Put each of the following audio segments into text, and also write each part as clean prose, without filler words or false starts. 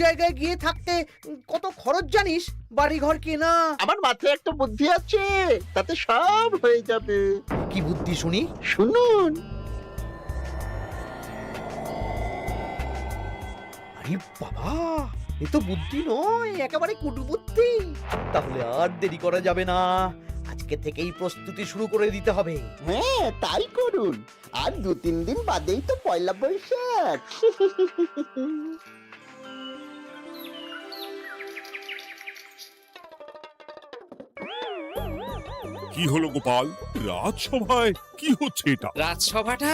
জায়গায় গিয়ে থাকতে কত খরচ জানিস? বাড়িঘর কেনা। আমার মাথায় একটা বুদ্ধি আছে, তাতে সব হয়ে যাবে। কি বুদ্ধি শুনি? শুনুন। আরে বাবা, এ তো বুদ্ধি নয়, একেবারে কুটবুদ্ধি। তাহলে আর দেরি করা যাবে না, আজকে থেকেই প্রস্তুতি শুরু করে দিতে হবে। হ্যাঁ, তাই করুন। আর 2-3 দিন বাদেই তো পয়লা বৈশাখ। কি হলো গোপাল, রাজসভায় কি হচ্ছে এটা? রাজসভাটা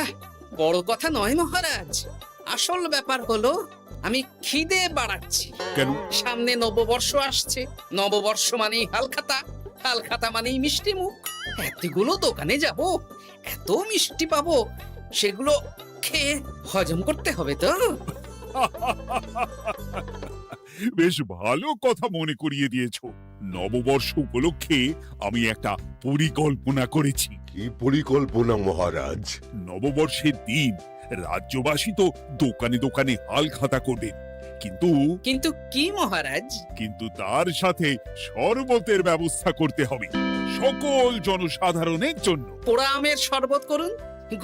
বড় কথা নয় মহারাজ, আসল ব্যাপার হলো আমি খিদে বাড়াচ্ছি। কেন? সামনে নববর্ষ আসছে, নববর্ষ মানেই হালখাতা, হালখাতা মানেই মিষ্টি মুখ। এতগুলো দোকানে যাব, এত মিষ্টি পাবো, সেগুলো খেয়ে হজম করতে হবে তো। বেশ ভালো কথা মনে করিয়ে দিয়েছো। নববর্ষ উপলক্ষে আমি একটা পরিকল্পনা করেছি। কি পরিকল্পনা মহারাজ? নববর্ষের দিন রাজ্যবাসী তো দোকানে দোকানে হালখাতা করবে, কিন্তু কিন্তু কি মহারাজ? কিন্তু তার সাথে শরবতের ব্যবস্থা করতে হবে সকল জনসাধারণের জন্য। পোড়া আমের শরবত করুন,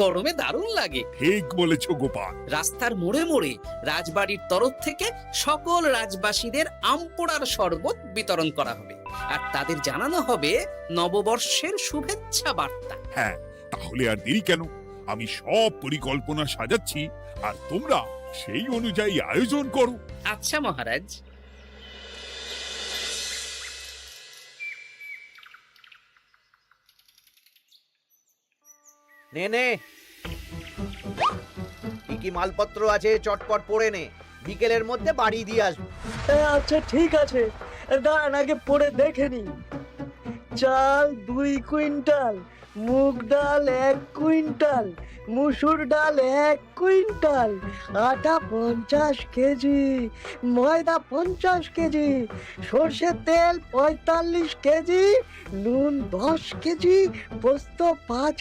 গরমে দারুণ লাগে। ঠিক বলেছ গোপাল। রাস্তার মোড়ে মোড়ে রাজবাড়ির তরফ থেকে সকল রাজবাসীদের আম পোড়ার শরবত বিতরণ করা হবে, আর তাদের জানানো হবে নববর্ষের শুভেচ্ছা বার্তা। হ্যাঁ, তাহলে আর দেরি কেন? আমি সব পরিকল্পনা সাজাচ্ছি, আর তোমরা সেই অনুযায়ী আয়োজন করো। আচ্ছা মহারাজ। নে নে, কি কি মালপত্র আছে চটপট পড়ে নে, বিকেলের মধ্যে বাড়ি দিয়ে আসবো। আচ্ছা ঠিক আছে, দাঁড়ান আগে পড়ে দেখে নি। চাল 2 কুইন্টাল, মুগ ডাল 1 কুইন্টাল, মুসুর ডাল 1 কুইন্টাল, আটা 50 কেজি, ময়দা 50 কেজি, সর্ষের তেল 45 কেজি, নুন 10 কেজি, পোস্ত 5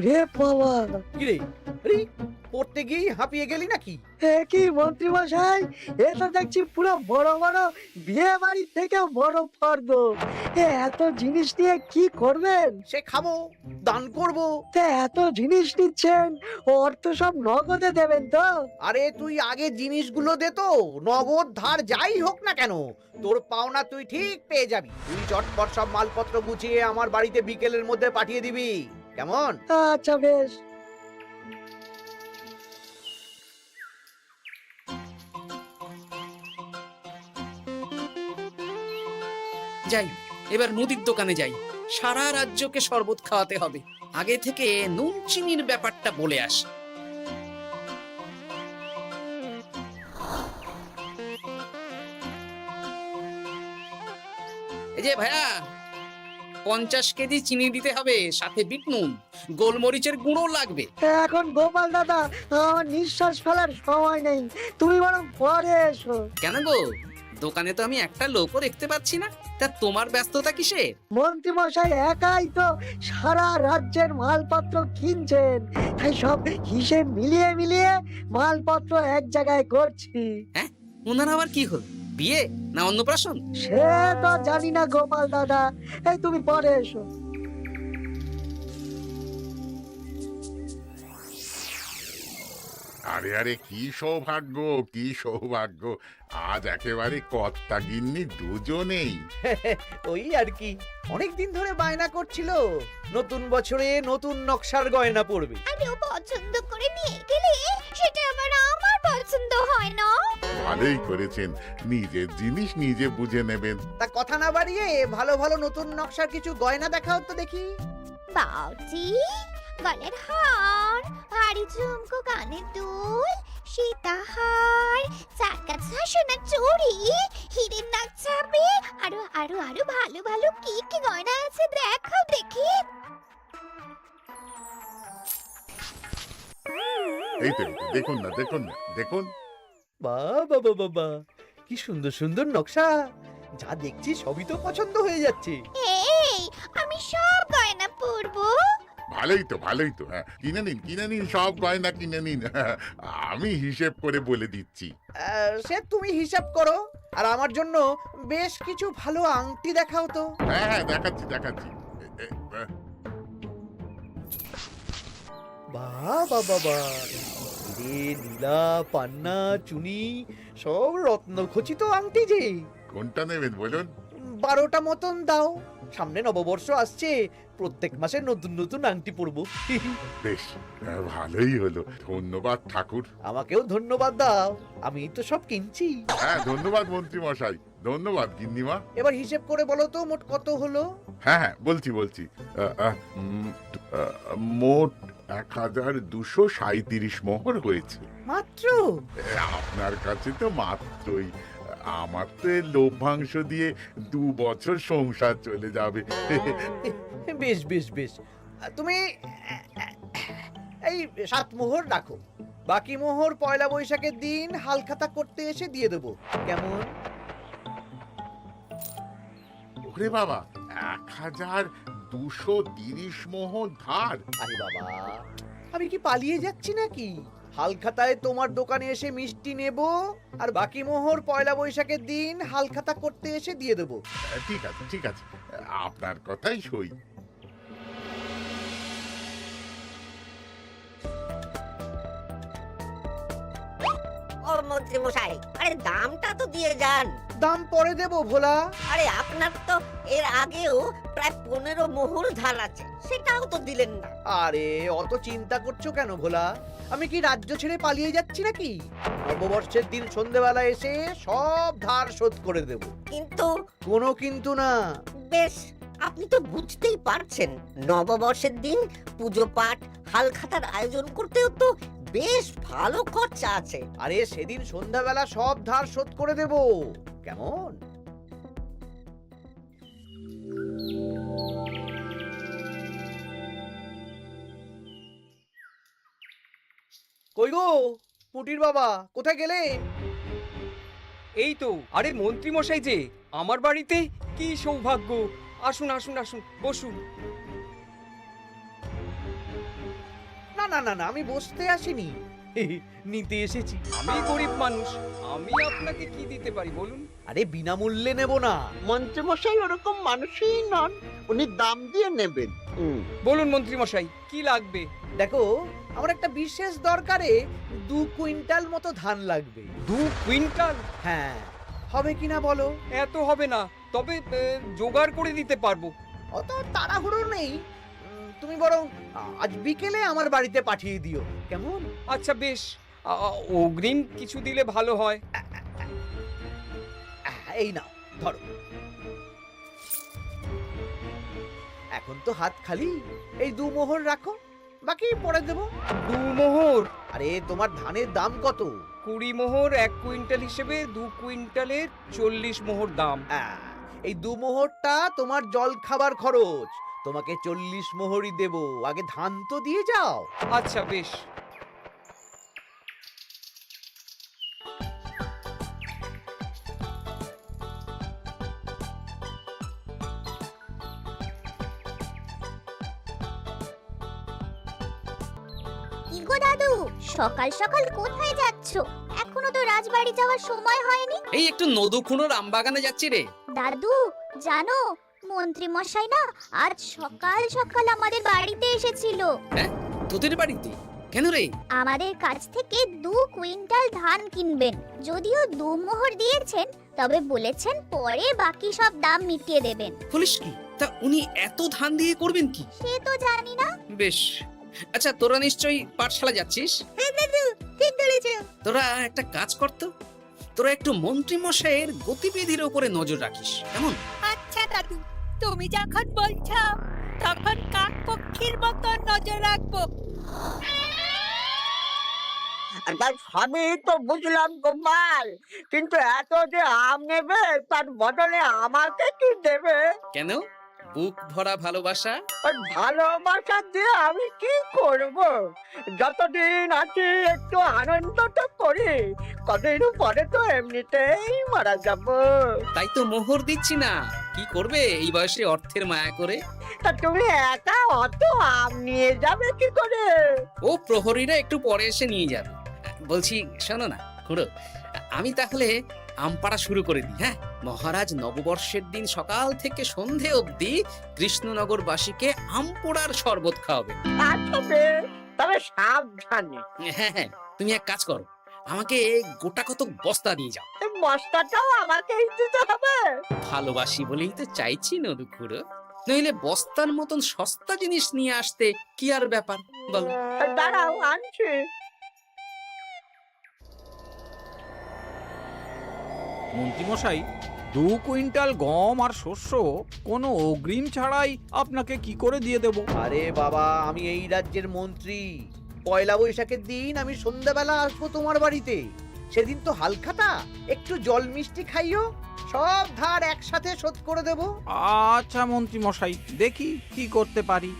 রে বাবা। কিরে, আরে পড়তে গিয়ে হাঁপিয়ে গেলি নাকি? কি মন্ত্রী মশাই, এটা দেখছি পুরো বড় বড় বিয়ে বাড়ি থেকে বড় ফর্দ। এত জিনিস নিয়ে কি করবেন? সে খাবো, দান করব। এত জিনিস নিচ্ছেন, অর্থ সব নগদে দেবেন তো? আরে তুই আগে জিনিসগুলো দে তো, নগদ ধার যাই হোক না কেন, তোর পাওনা তুই ঠিক পেয়ে যাবি। তুই চটপট সব মালপত্র গুছিয়ে আমার বাড়িতে বিকেলের মধ্যে পাঠিয়ে দিবি, কেমন? আচ্ছা বেশ। যাই, এবার মুদির দোকানে যাই, সারা রাজ্যকে শরবত খাওয়াতে হবে। আগে থেকে নুন চিনির ব্যাপারটা বলে আসি। এই যে ভাইয়া, 50 কেজি চিনি দিতে হবে, সাথে বিট নুন, গোলমরিচের গুঁড়ো লাগবে। এখন গোপাল দাদা, আমার নিঃশ্বাস ফেলার সময় নেই, তুমি বরং পরে এসো। কেন গো, দোকানে তো আমি একটা লোকও দেখতে পাচ্ছি না, তা তোমার ব্যস্ততা কিসের? মন্ত্রী মশাই একাই তো সারা রাজ্যের মালপত্র কিনছেন, তাই সব হিসেব মিলিয়ে মিলিয়ে মালপত্র এক জায়গায় করছি। হ্যাঁ, ওনার আবার কি হল, বিয়ে না অন্নপ্রাশন? সে তো জানি না গোপাল দাদা, এই তুমি পরে এসো। আরে আরে, কি সৌভাগ্য, কি সৌভাগ্য! আজ একেবারে কর্তা গিন্নি দুজনেই। ওই আর কি, অনেকদিন ধরে বায়না করছিল নতুন বছরে নতুন নকশার গয়না পরবে। আরে ও পছন্দ করে নিয়ে গেলে সেটা আবার আমার পছন্দ হয় না। ভালোই করেছেন, নিজের জিনিস নিজে বুঝে নেবেন। তা কথা না বাড়িয়ে ভালো ভালো নতুন নকশার কিছু গয়না দেখাও তো দেখি। বাউজি, গলার হার, ভারী ঝুমকো, কানের দুল, সীতাহার, চাকাছা সোনার চুড়ি, হিরের নাক ছাপে, আরো আরো আরো ভালো ভালো কি কি গয়না আছে দেখাও দেখি। এই তো, দেখুন না, দেখুন না, দেখুন। বাবা বাবা বাবা, কি সুন্দর সুন্দর নকশা, যা দেখছি সবই তো পছন্দ হয়ে যাচ্ছে। এই, আমি সব গয়না পরবো। ভালোই তো হ্যাঁ, কিনে নিন সব গয়না কিনে নিন। আমি হিসেব করে বলে দিচ্ছি। সে তুমি হিসাব করো, আর আমার জন্য বেশ কিছু ভালো আংটি দেখাও তো। হ্যাঁ দেখাচ্ছি। বাবা বাবা, রে নীলা, পান্না, চুনি, সব রত্নখচিত আংটি যে। কোনটা নেবেন বলুন? 12টা মতন দাও, সামনে নববর্ষ আসছে, প্রত্যেক মাসে নতুন নতুন আংটি পরবো। বেশ, ভালোই হলো। ধন্যবাদ ঠাকুর। আমাকেও ধন্যবাদ দাও, আমি তো সব কিনছি। হ্যাঁ ধন্যবাদ মন্ত্রী মশাই, ধন্যবাদ গিন্নিমা। এবার হিসেব করে বলো তো মোট কত হলো। হ্যাঁ বলছি। মোট 1237 মোহর হয়েছে। মাত্র? আপনার কাছে তো মাত্রই। আমার তো এর লভ্যাংশ দিয়ে 2 বছর সংসার চলে যাবে। বেশ বেশ বেশ, তুমি এই 7 মোহর রাখো, বাকি মোহর পয়লা বৈশাখের দিন হালখাতা করতে এসে দিয়ে দেবো, কেমন? ওরে বাবা, 1230 মোহর ধার। আরে বাবা, আমি কি পালিয়ে যাচ্ছি নাকি? হালখাতায় তোমার দোকানে এসে মিষ্টি নেব, আর বাকি মোহর পয়লা বৈশাখের দিন হালখাতা করতে এসে দিয়ে দেবো। ঠিক আছে, আপনার কথাই সই। ও মন্ত্রী মশাই, আরে দামটা তো দিয়ে যান। দাম পরে দেবো ভোলা। আরে আপনার তো এর আগেও প্রায় 15 মোহর ধার আছে, সেটাও তো দিলেন না। আরে অত চিন্তা করছো কেন ভোলা? আমি কি রাজ্য ছেড়ে পালিয়ে যাচ্ছি নাকি? নববর্ষের দিন সন্ধেবেলা এসে সব ধার শোধ করে দেব। কিন্তু কোনো কিন্তু না। বেশ, আপনি তো বুঝতেই পারছেন, নববর্ষের দিন পুজো পাঠ হালখাতার আয়োজন করতেও তো বেশ ভালো খরচা আছে। আরে সেদিন সন্ধ্যাবেলা সব ধার শোধ করে দেব, কেমন? কই গো পুটির বাবা, কোথায় গেলে? এই তো, আরে মন্ত্রী মশাই যে আমার বাড়িতে, কি সৌভাগ্য! আসুন আসুন আসুন, বসুন। না না না না, আমি বসতে আসিনি, নিতে এসেছি। আমি গরিব মানুষ, আমি আপনাকে কি দিতে পারি বলুন? আরে বিনামূল্যে নেব না। মন্ত্রীমশাই ওরকম মানুষই নন, উনি দাম দিয়ে নেবেন। বলুন মন্ত্রী মশাই, কি লাগবে? দেখো, আমার একটা বিশেষ দরকারে 2 কুইন্টাল মতো ধান লাগবে। 2 কুইন্টাল? হ্যাঁ, হবে কিনা বলো? এত হবে না, তবে জোগাড় করে দিতে পারবো। অত তাড়াহুড়ো নেই, তুমি বরং আজ বিকেলে আমার বাড়িতে পাঠিয়ে দিও, কেমন? আচ্ছা বেশ, অগ্রিম কিছু দিলে ভালো হয়। এই নাও, ধরো। এখন তো হাত খালি, এই 2 মোহর রাখো, বাকি পরে দেবো। 2 মোহর? আরে তোমার ধানের দাম কত? 20 মোহর 1 কুইন্টাল হিসেবে 2 কুইন্টালের 40 মোহর দাম। এই 2 মোহরটা তোমার জল খাবার খরচ, তোমাকে 40 মোহরই দেব, আগে ধান তো দিয়ে যাও। আচ্ছা বেশ। কি গো দাদু, সকাল সকাল কোথায় যাচ্ছো? এখনো তো রাজবাড়ি যাওয়ার সময় হয়নি। এই একটু নদুখুনোর আমবাগানে যাচ্ছি রে। দাদু জানো, মন্ত্রী মশাই না আজ সকাল সকাল আমাদের বাড়িতে এসেছিল। হ্যাঁ, তোদের বাড়িতে? কেন রে? আমাদের কাছ থেকে 2 কুইন্টাল ধান কিনবেন। যদিও 2 মোহর দিয়েছেন, তবে বলেছেন পরে বাকি সব দাম মিটিয়ে দেবেন। বলিস কি? তা উনি এত ধান দিয়ে করবেন কি? সে তো জানি না। বেশ, আচ্ছা তোরা নিশ্চয়ই পাঠশালা যাচ্ছিস? হ্যাঁ দাদু, ঠিক বলেছো। তোরা একটা কাজ করতো, তোরা একটু মন্ত্রী মশাইয়ের গতিবিধির উপরে নজর রাখিস, কেমন? আচ্ছা দাদু, তুমি যখন বলছো তখন কাক পক্ষীর মতো নজর রাখবো। তার সবই তো বুঝলাম গোপাল, কিন্তু এত যে আম নেবে তার বদলে আমাকে কি দেবে? কেন? বুক ভরা ভালোবাসা। ওই ভালোবাসা দিয়ে আমি কি করব? যতদিন আছি একটু আনন্দ তো করি, কদিন পরে তো এমনিতেই মারা যাব। তাই তো মোহর দিচ্ছি না, কি করবে এই বয়সে অর্থের মায়া করে? তা তুমি একা অত আম নিয়ে যাবে কি করে? ও প্রহরীরা একটু পরে এসে নিয়ে যাবে। বলছি শোনো না খুড়ো, আমি তাহলে আম পাড়া শুরু করে দিই। হ্যাঁ, মহারাজ নববর্ষের দিন সকাল থেকে সন্ধে অবধি কৃষ্ণনগরবাসীকে আম পোড়ার শরবত খাওয়াবে। আচ্ছা বেশ, তবে সাবধানে। হ্যাঁ হ্যাঁ, তুমি এক কাজ করো, আমাকে গোটা কত বস্তা দিয়ে যাও। এই বস্তাটাও আমাকেই দিতে হবে? ভালোবাসি বলেই তো চাইছি নদু খুড়ো, নইলে বস্তার মতন সস্তা জিনিস নিয়ে আসতে কি আর ব্যাপার বলো? দাঁড়াও, আনছি। মন্ত্রীমশাই, 2 কুইন্টাল গম আর শস্য কোনো অগ্রিম ছাড়াই আপনাকে কি করে দিয়ে দেব? আরে বাবা, আমি এই রাজ্যের মন্ত্রী। পয়লা বৈশাখের দিন আমি সন্ধ্যাবেলা আসবো তোমার বাড়িতে। সেদিন তো হালখাতা, একটু জল মিষ্টি খাইও, সব ধার একসাথে শোধ করে দেব। আচ্ছা মন্ত্রীমশাই, দেখি কি করতে পারি।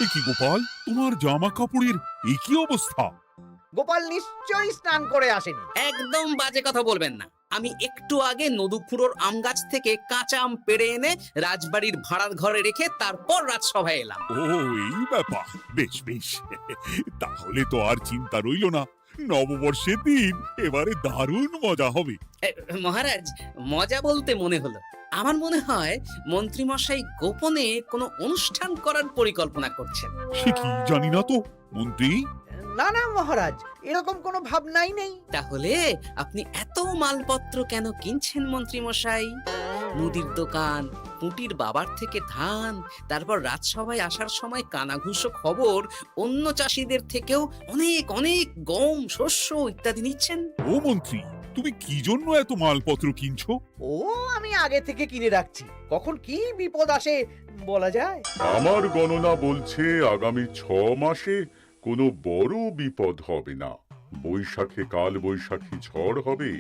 এ কি গোপাল, তোমার জামা কাপড়ের এই কি অবস্থা? গোপাল নিশ্চয়ই স্নান করে আসেনি। একদম বাজে কথা বলবেন না। আমি একটু আগে নদুখুড়োর আম গাছ থেকে কাঁচা আম পেড়ে এনে রাজবাড়ির ভাড়ার ঘরে রেখে তারপর রাজসভায় এলাম। ও এই ব্যাপার, বেশ বেশ। তাহলে তো আর চিন্তা রইল না, নববর্ষের দিন এবারে দারুণ মজা হবে। মহারাজ, মজা বলতে মনে হলো, আমার মনে হয় মন্ত্রীমশাই গোপনে কোনো অনুষ্ঠান করার পরিকল্পনা করছেন। সে কি জানি না তো মন্ত্রী। না না মহারাজ, এরকম কোনো ভাবনাই নেই। তাহলে আপনি এত মালপত্র কেন কিনছেন মন্ত্রীমশাই? মুদির দোকান, পুঁটির বাবার থেকে ধান, তারপর রাজসভায় আসার সময় কানাঘুষো খবর অন্য চাষিদের থেকেও অনেক অনেক গম, শস্য ইত্যাদি নিচ্ছেন। ও মন্ত্রী, তুমি কি জন্য এত মালপত্র কিনছো? ও আমি আগে থেকে কিনে রাখছি, কখন কি বিপদ আসে বলা যায়। আমার গণনা বলছে আগামী 6 মাসে কোনো বড় বিপদ হবে না। বৈশাখে কাল বৈশাখী ঝড় হবে,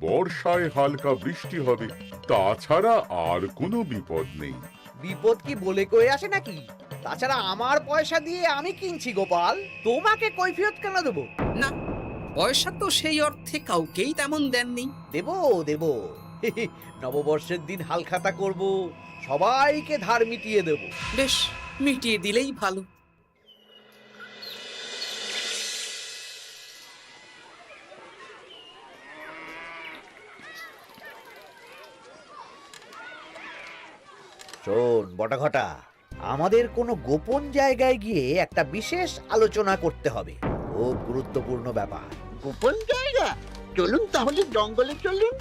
বর্ষায় হালকা বৃষ্টি হবে, তাছাড়া আর কোনো বিপদ নেই। বিপদ কি বলে কয়ে আসে নাকি? তাছাড়া আমার পয়সা দিয়ে আমি কিনছি গোপাল, তোমাকে কৈফিয়ত কেন দেবো? না, পয়সা তো সেই অর্থে কাউকেই তেমন দেননি। দেবো দেবো। নববর্ষের দিন হালখাতা করব, সবাইকে ধার মিটিয়ে দেব। বেশ, মিটিয়ে দিলেই ভালো। শোন বটাঘটা, আমাদের কোনো গোপন জায়গায় গিয়ে একটা বিশেষ আলোচনা করতে হবে, খুব গুরুত্বপূর্ণ ব্যাপার। গোপন জায়গা? চলুন তাহলে জঙ্গলে চলুন।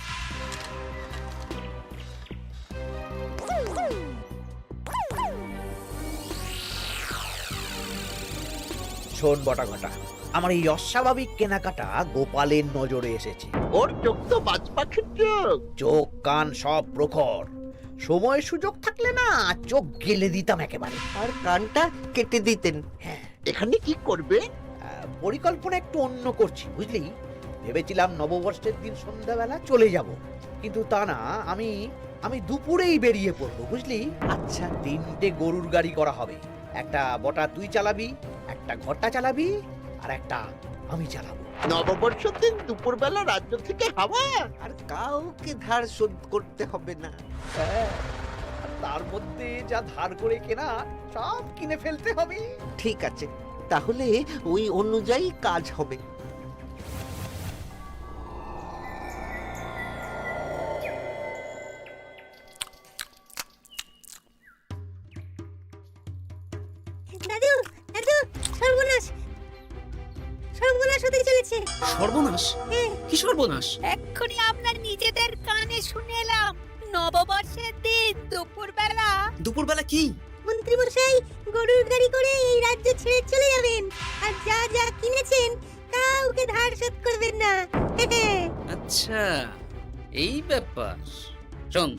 শোন বটাঘটা, আমার এই অস্বাভাবিক কেনাকাটা গোপালের নজরে এসেছে। ওর চোখ তো বাজ পাখির চোখ। চোখ কান সব প্রখর, সময় সুযোগ থাকলে না চোখ গেলে দিতাম একেবারে। আর কানটা কেটে দিতেন। হ্যাঁ, এখানে কি করবে? পরিকল্পনা একটু অন্য করছি বুঝলি। ভেবেছিলাম নববর্ষের দিন সন্ধ্যাবেলা চলে যাব, কিন্তু তা না, আমি দুপুরেই বেরিয়ে পড়বো বুঝলি। আচ্ছা, 3টে গরুর গাড়ি করা হবে, একটা বটা তুই চালাবি, একটা ঘটা চালাবি, আর একটা আমি চালাবো। নববর্ষের দিন দুপুরবেলা রাজ্য থেকে হাওয়া, আর কাউকে ধার শোধ করতে হবে না। হ্যাঁ, আর তার মধ্যে যা ধার করে কেনা সব কিনে ফেলতে হবে। ঠিক আছে, তাহলে ওই অনুযায়ী কাজ হবে। দাদু, দাদু, সর্বনাশ, সর্বনাশ হতে চলেছে। সর্বনাশ? কি সর্বনাশ? এক্ষুনি আপনার নিজেদের কানে শুনে এলাম, নববর্ষের দিন দুপুরবেলা। দুপুরবেলা কি? মন্ত্রী মশাই গরুর গাড়ি করে এই রাজ্য ছেড়ে চলে যাবেন, আর যা যা কিনেছেন কাউকে ধার শোধ করবেন না। আচ্ছা, এই ব্যাপার। শোন,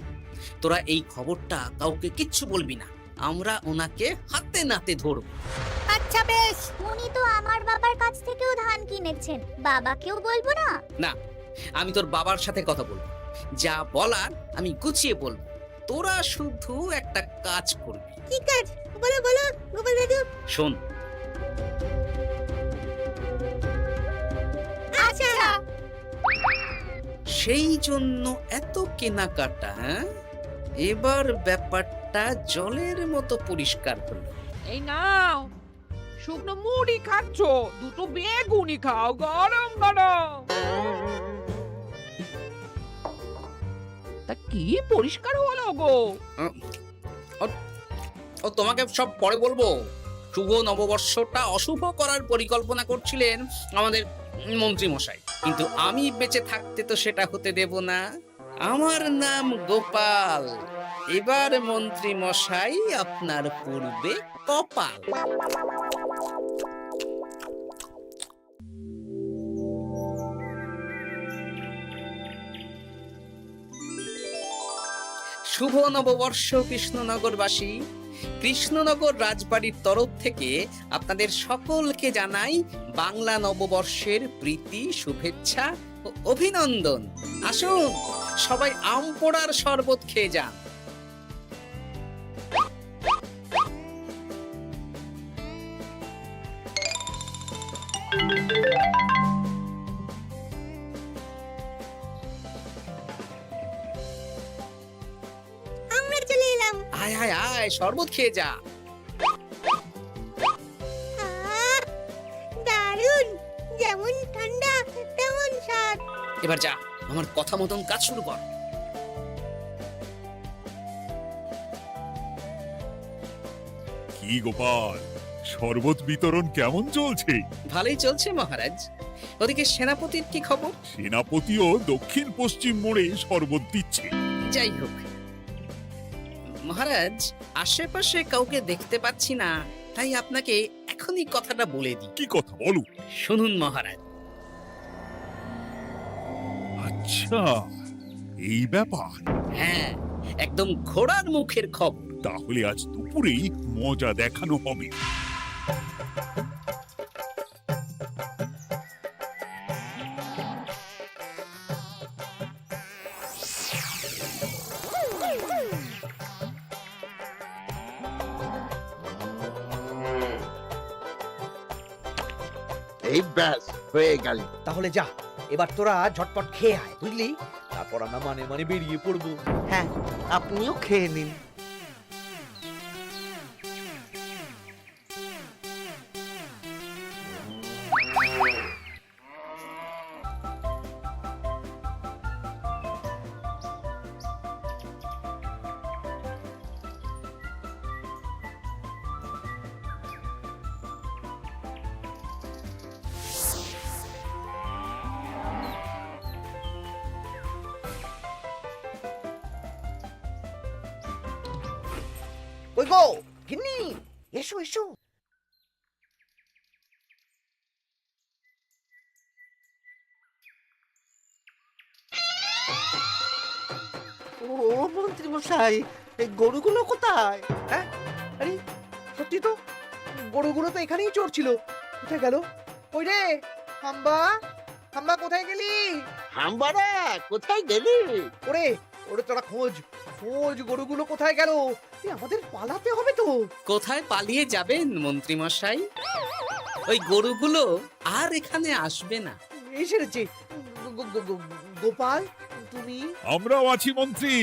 তোরা এই খবরটা কাউকে কিচ্ছু বলবি না, আমরা ওনাকে হাতে নাতে ধরব। আচ্ছা বেশ। উনি তো আমার বাবার কাছ থেকেও ধান কিনেছেন, বাবাকেও বলবো না? না, আমি তোর বাবার সাথে কথা বলবো, যা বলার আমি গুছিয়ে বলবো। তোরা শুধু একটা কাজ করবি। কি কাজ? বলো বলো গোপাল দাদু। শোন, আচ্ছা। সেই জন্য এত কেনাকাটা, হ্যাঁ? এবার ব্যাপারটা জলের মতো পরিষ্কার হলো। এই নাও, শুকনো মুড়ি খাচ্ছ, দুটো বেগুনি খাও গরম গরম। তা কি পরিষ্কার হলো গো? ও তোমাকে সব পরে বলবো। শুভ নববর্ষটা অশুভ করার পরিকল্পনা করছিলেন আমাদের মন্ত্রী মশাই, কিন্তু আমি বেঁচে থাকতে তো সেটা হতে দেব না। আমার নাম গোপাল। এবার মন্ত্রী মশাই আপনার পূর্বে কপাল। শুভ নববর্ষ কৃষ্ণনগরবাসী। কৃষ্ণনগর রাজবাড়ির তরফ থেকে আপনাদের সকলকে জানাই বাংলা নববর্ষের প্রীতি, শুভেচ্ছা ও অভিনন্দন। আসুন সবাই আম পোড়ার শরবত খেয়ে যান। আমরা চলে এলাম। আয় আয় আয়, শরবত খেয়ে যা। দারুণ, যেমন ঠান্ডা তেমন স্বাদ। এবার যা, আমার কথা মতন কাজ শুরু কর। কি গোপাল, শরবত বিতরণ কেমন চলছে? ভালোই চলছে মহারাজ। ওদিকে সেনাপতির কি খবর? সেনাপতিও দক্ষিণ পশ্চিম মোড়ে শরবত দিচ্ছে। যাই হোক মহারাজ, আশেপাশে কাউকে দেখতে পাচ্ছি না, তাই আপনাকে এখনই কথাটা বলে দিই। কি কথা বলো? শুনুন মহারাজ। আচ্ছা, এই ব্যাপার। হ্যাঁ, একদম ঘোড়ার মুখের খবর। তাহলে আজ দুপুরেই মজা দেখানো হবে। এই ব্যাস হয়ে গেল। তাহলে যা, এবার তোরা ঝটপট খেয়ে আয়, বুঝলি? তারপর আমরা মানে মানে বেরিয়ে পড়বো। হ্যাঁ, আপনিও খেয়ে নিন। ওই গো গিন্নি, এসো এসো। ও মন্ত্রী মশাই, এই গরুগুলো কোথায়? হ্যাঁ, আরে সত্যি তো, গরুগুলো তো এখানেই চড়ছিল। কোথায় গেল? ওই রে হাম্বা, হাম্বা কোথায় গেলি? হাম্বারা কোথায় গেলি? ওরে ওরে, তোরা খোঁজ খোঁজ, গরুগুলো কোথায় গেল? আমাদের পালাতে হবে তো। কোথায় পালিয়ে যাবেন মন্ত্রী মশাই? ওই গরুগুলো আর এখানে আসবে না। এসেছে। গোপাল, তুমি? আমরাও আছি মন্ত্রী।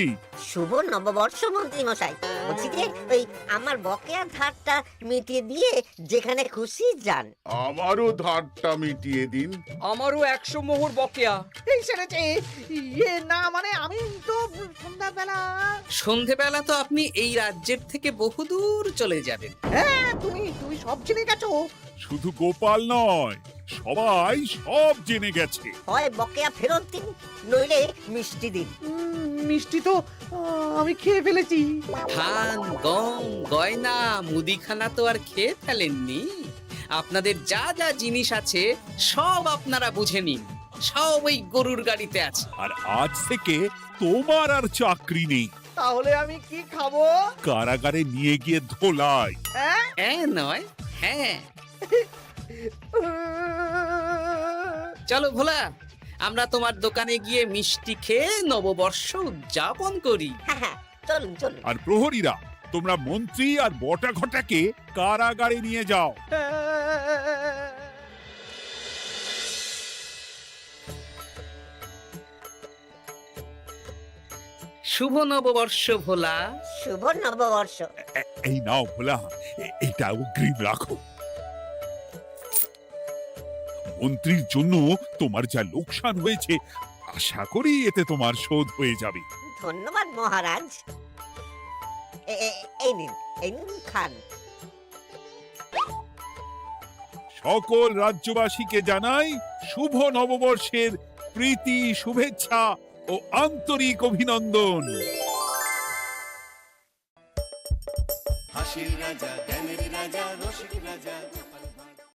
শুভ নববর্ষ মন্ত্রী মশাই। বলছি যে ওই আমার বকেয়া ধারটা মিটিয়ে দিয়ে যেখানে খুশি যান। আমারও ধারটা মিটিয়ে দিন। আমারও 100 মোহর বকেয়া। এই সেরেছে। ইয়ে না, মানে আমি তো সন্ধ্যাবেলা। সন্ধেবেলা তো আপনি এই রাজ্যের থেকে বহুদূর চলে যাবেন। হ্যাঁ, তুমি তুমি সব জেনে গেছো। শুধু গোপাল নয়, সবাই সব জেনে গেছে। হয় বকেয়া ফেরত দিন, নইলে মিষ্টি দিন। মিষ্টি তো আমি খেয়ে ফেলেছি। ধান, গম, গয়না, মুদিখানা তো আর খেয়ে ফেলেননি। আপনাদের যা যা জিনিস আছে সব আপনারা বুঝে নিন। সব ওই গরুর গাড়িতে আছে। আর আজ থেকে তোমার আর চাকরি নেই। তাহলে আমি কি খাবো? কারাগারে নিয়ে গিয়ে ধোলাই। হ্যাঁ নয়, হ্যাঁ। চলো ভোলা, আমরা তোমার দোকানে গিয়ে মিষ্টি খেয়ে নববর্ষ উদযাপন করি। হ্যাঁ হ্যাঁ, চলুন চলুন। আর প্রহরীরা, তোমরা মন্ত্রী আর বটা ঘটাকে কারাগারে নিয়ে যাও। শুভ নববর্ষ ভোলা। শুভ নববর্ষ। এই নাও ভোলা, এটা অগ্রিম রাখো। মন্ত্রীর জন্য তোমার যা লোকসান হয়েছে, আশা করি এতে তোমার শোধ হয়ে যাবে। ধন্যবাদ মহারাজ। এই নিন, এই নিন, খান। সকল রাজ্যবাসীকে জানাই শুভ নববর্ষের প্রীতি, শুভেচ্ছা ও আন্তরিক অভিনন্দন। হাসির রাজা, জ্ঞানের রাজা, রসিক রাজা।